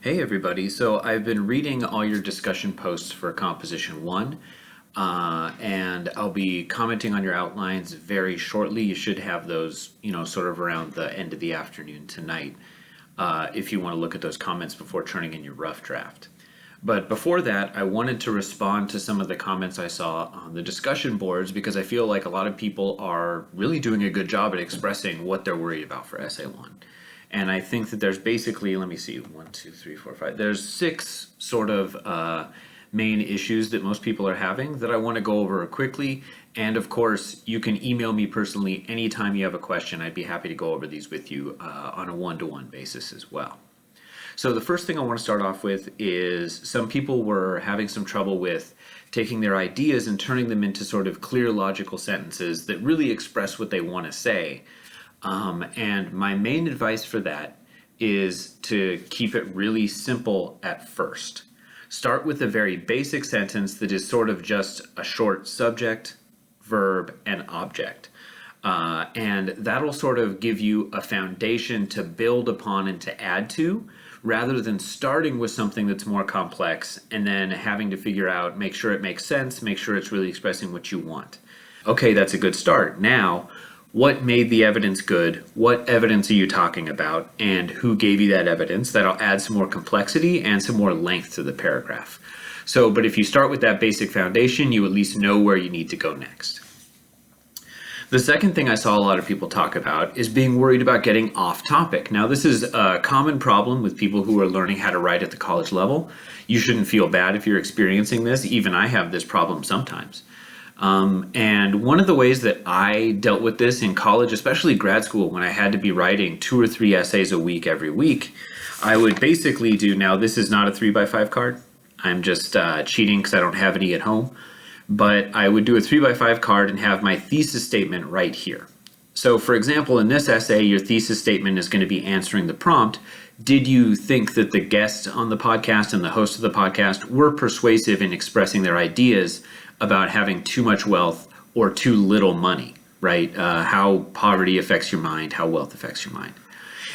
Hey everybody, so I've been reading all your discussion posts for Composition 1, and I'll be commenting on your outlines very shortly. You should have those, sort of around the end of the afternoon tonight, if you want to look at those comments before turning in your rough draft. But before that, I wanted to respond to some of the comments I saw on the discussion boards because I feel like a lot of people are really doing a good job at expressing what they're worried about for Essay 1. And I think that there's basically, let me see, 1, 2, 3, 4, 5. There's 6 sort of main issues that most people are having that I want to go over quickly. And of course, you can email me personally anytime you have a question. I'd be happy to go over these with you on a one-to-one basis as well. So the first thing I want to start off with is some people were having some trouble with taking their ideas and turning them into sort of clear logical sentences that really express what they want to say. And my main advice for that is to keep it really simple at first. Start with a very basic sentence that is sort of just a short subject, verb, and object. And that'll sort of give you a foundation to build upon and to add to, rather than starting with something that's more complex and then having to figure out, make sure it makes sense, make sure it's really expressing what you want. Okay, that's a good start. Now, what made the evidence good? What evidence are you talking about? And who gave you that evidence? That'll add some more complexity and some more length to the paragraph. But if you start with that basic foundation, you at least know where you need to go next. The second thing I saw a lot of people talk about is being worried about getting off topic. Now, this is a common problem with people who are learning how to write at the college level. You shouldn't feel bad if you're experiencing this. Even I have this problem sometimes. And one of the ways that I dealt with this in college, especially grad school, when I had to be writing 2 or 3 essays a week every week, I would basically do, now this is not a 3x5 card. I'm just cheating because I don't have any at home. But I would do a 3x5 card and have my thesis statement right here. So for example, in this essay, your thesis statement is going to be answering the prompt. Did you think that the guests on the podcast and the host of the podcast were persuasive in expressing their ideas about having too much wealth or too little money, right? How poverty affects your mind, how wealth affects your mind.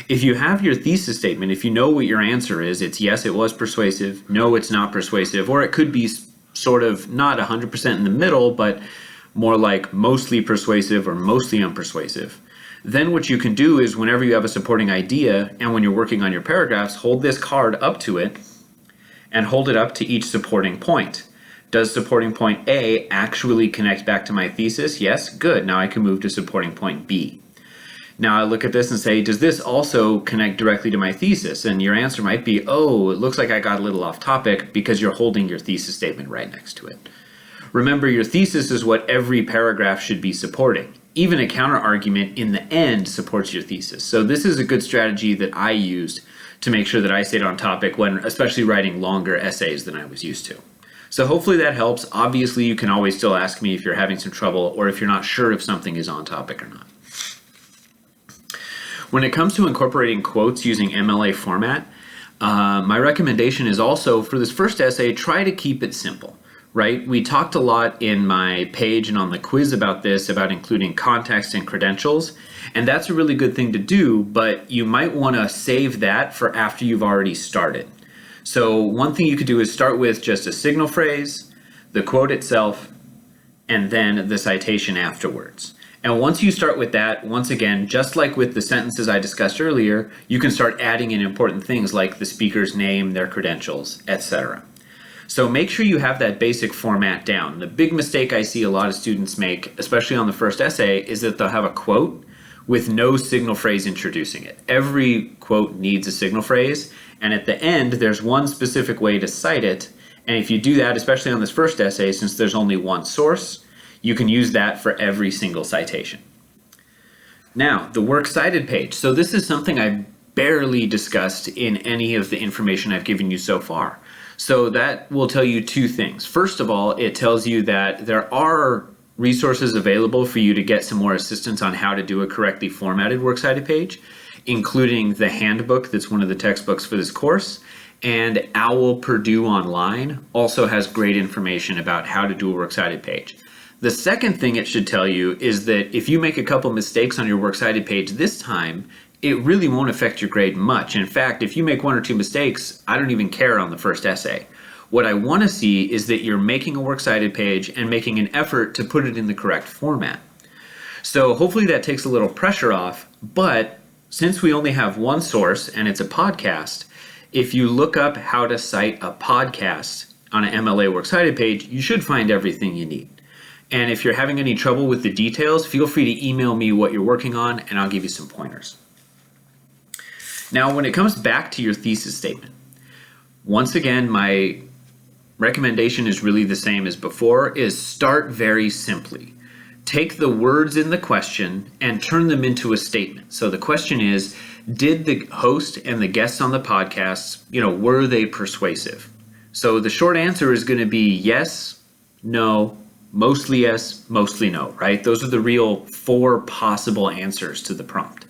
If you have your thesis statement, if you know what your answer is, it's yes, it was persuasive, no, it's not persuasive, or it could be sort of not 100% in the middle, but more like mostly persuasive or mostly unpersuasive. Then what you can do is whenever you have a supporting idea and when you're working on your paragraphs, hold this card up to it and hold it up to each supporting point. Does supporting point A actually connect back to my thesis? Yes, good. Now I can move to supporting point B. Now I look at this and say, does this also connect directly to my thesis? And your answer might be, oh, it looks like I got a little off topic because you're holding your thesis statement right next to it. Remember, your thesis is what every paragraph should be supporting. Even a counter argument in the end supports your thesis. So this is a good strategy that I used to make sure that I stayed on topic when especially writing longer essays than I was used to. So hopefully that helps. Obviously, you can always still ask me if you're having some trouble or if you're not sure if something is on topic or not. When it comes to incorporating quotes using MLA format, my recommendation is also for this first essay, try to keep it simple, right? We talked a lot in my page and on the quiz about this, about including context and credentials, and that's a really good thing to do, but you might want to save that for after you've already started. So one thing you could do is start with just a signal phrase, the quote itself, and then the citation afterwards. And once you start with that, once again, just like with the sentences I discussed earlier, you can start adding in important things like the speaker's name, their credentials, etc. So make sure you have that basic format down. The big mistake I see a lot of students make, especially on the first essay, is that they'll have a quote with no signal phrase introducing it. Every quote needs a signal phrase, and at the end, there's one specific way to cite it. And if you do that, especially on this first essay, since there's only one source, you can use that for every single citation. Now, the works cited page. So this is something I barely discussed in any of the information I've given you so far. So that will tell you 2 things. First of all, it tells you that there are resources available for you to get some more assistance on how to do a correctly formatted works cited page, including the handbook that's one of the textbooks for this course. And OWL Purdue Online also has great information about how to do a works cited page. The second thing it should tell you is that if you make a couple mistakes on your works cited page this time, it really won't affect your grade much. In fact, if you make 1 or 2 mistakes, I don't even care on the first essay. What I want to see is that you're making a works cited page and making an effort to put it in the correct format. So hopefully that takes a little pressure off, but since we only have one source and it's a podcast, if you look up how to cite a podcast on an MLA works cited page, you should find everything you need. And if you're having any trouble with the details, feel free to email me what you're working on and I'll give you some pointers. Now, when it comes back to your thesis statement, once again, my recommendation is really the same as before, is start very simply. Take the words in the question and turn them into a statement. So the question is, did the host and the guests on the podcast, were they persuasive? So the short answer is going to be yes, no, mostly yes, mostly no, right? Those are the real 4 possible answers to the prompt.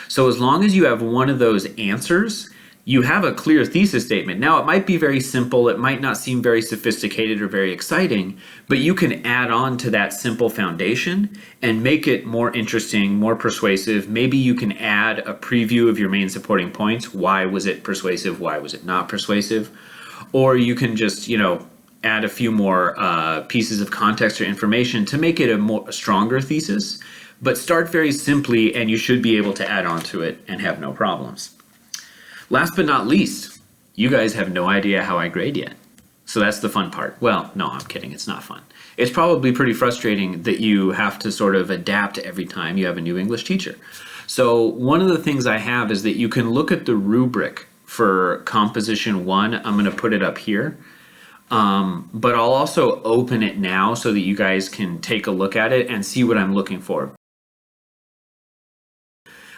So as long as you have one of those answers, you have a clear thesis statement. Now, it might be very simple, it might not seem very sophisticated or very exciting, but you can add on to that simple foundation and make it more interesting, more persuasive. Maybe you can add a preview of your main supporting points. Why was it persuasive? Why was it not persuasive? Or you can just, add a few more pieces of context or information to make it a stronger thesis. But start very simply and you should be able to add on to it and have no problems. Last but not least, you guys have no idea how I grade yet. So that's the fun part. Well, no, I'm kidding. It's not fun. It's probably pretty frustrating that you have to sort of adapt every time you have a new English teacher. So one of the things I have is that you can look at the rubric for Composition 1. I'm going to put it up here. But I'll also open it now so that you guys can take a look at it and see what I'm looking for.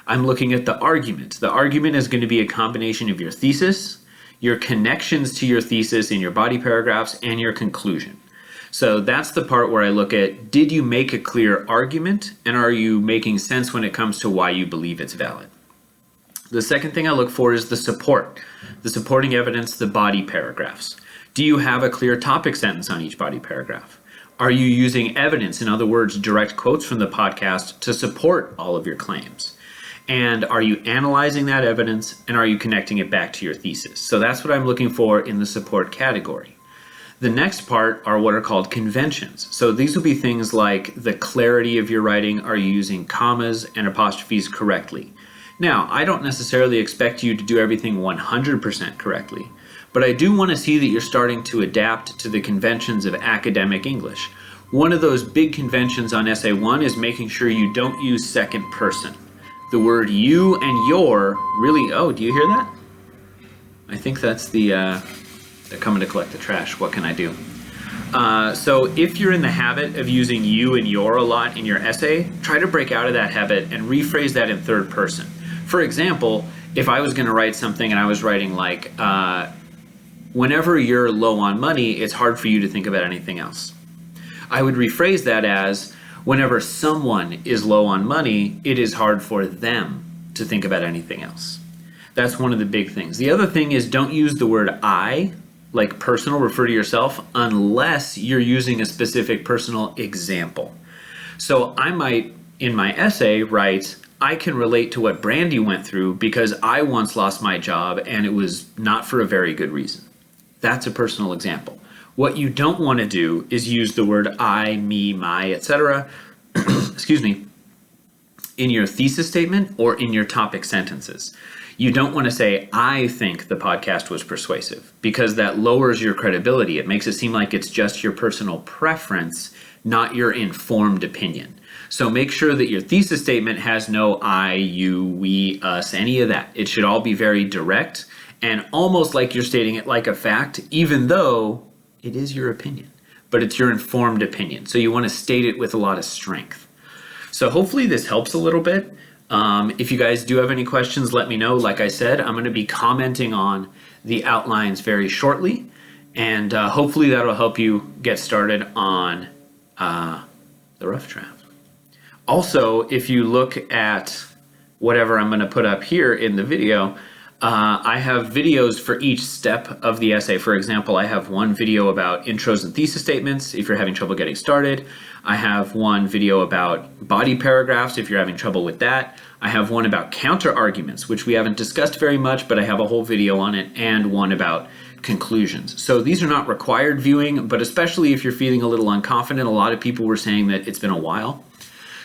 I'm looking at the argument. The argument is going to be a combination of your thesis, your connections to your thesis in your body paragraphs, and your conclusion. So that's the part where I look at, did you make a clear argument, and are you making sense when it comes to why you believe it's valid? The second thing I look for is the support, the supporting evidence, the body paragraphs. Do you have a clear topic sentence on each body paragraph? Are you using evidence, in other words, direct quotes from the podcast to support all of your claims? And are you analyzing that evidence and are you connecting it back to your thesis? So that's what I'm looking for in the support category. The next part are what are called conventions. So these will be things like the clarity of your writing. Are you using commas and apostrophes correctly? Now, I don't necessarily expect you to do everything 100% correctly, but I do want to see that you're starting to adapt to the conventions of academic English. One of those big conventions on Essay 1 is making sure you don't use second person. The word you and your really, oh, do you hear that? I think that's they're coming to collect the trash. What can I do? So if you're in the habit of using you and your a lot in your essay, try to break out of that habit and rephrase that in third person. For example, if I was going to write something and I was writing like, whenever you're low on money, it's hard for you to think about anything else. I would rephrase that as, whenever someone is low on money, it is hard for them to think about anything else. That's one of the big things. The other thing is don't use the word I, like personal, refer to yourself, unless you're using a specific personal example. So I might, in my essay, write, I can relate to what Brandy went through because I once lost my job and it was not for a very good reason. That's a personal example. What you don't want to do is use the word I, me, my, etc. excuse me, in your thesis statement or in your topic sentences. You don't want to say, I think the podcast was persuasive, because that lowers your credibility. It makes it seem like it's just your personal preference, not your informed opinion. So make sure that your thesis statement has no I, you, we, us, any of that. It should all be very direct and almost like you're stating it like a fact, even though it is your opinion, but it's your informed opinion. So you want to state it with a lot of strength. So hopefully this helps a little bit. If you guys do have any questions, let me know. Like I said, I'm going to be commenting on the outlines very shortly, and hopefully that'll help you get started on the rough draft. Also, if you look at whatever I'm going to put up here in the video, I have videos for each step of the essay. For example, I have one video about intros and thesis statements if you're having trouble getting started. I have one video about body paragraphs if you're having trouble with that. I have one about counter arguments, which we haven't discussed very much, but I have a whole video on it, and one about conclusions. So these are not required viewing, but especially if you're feeling a little unconfident, a lot of people were saying that it's been a while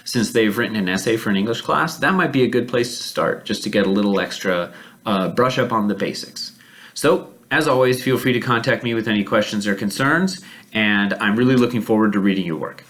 since they've written an essay for an English class. That might be a good place to start, just to get a little extra brush up on the basics. So, as always, feel free to contact me with any questions or concerns, and I'm really looking forward to reading your work.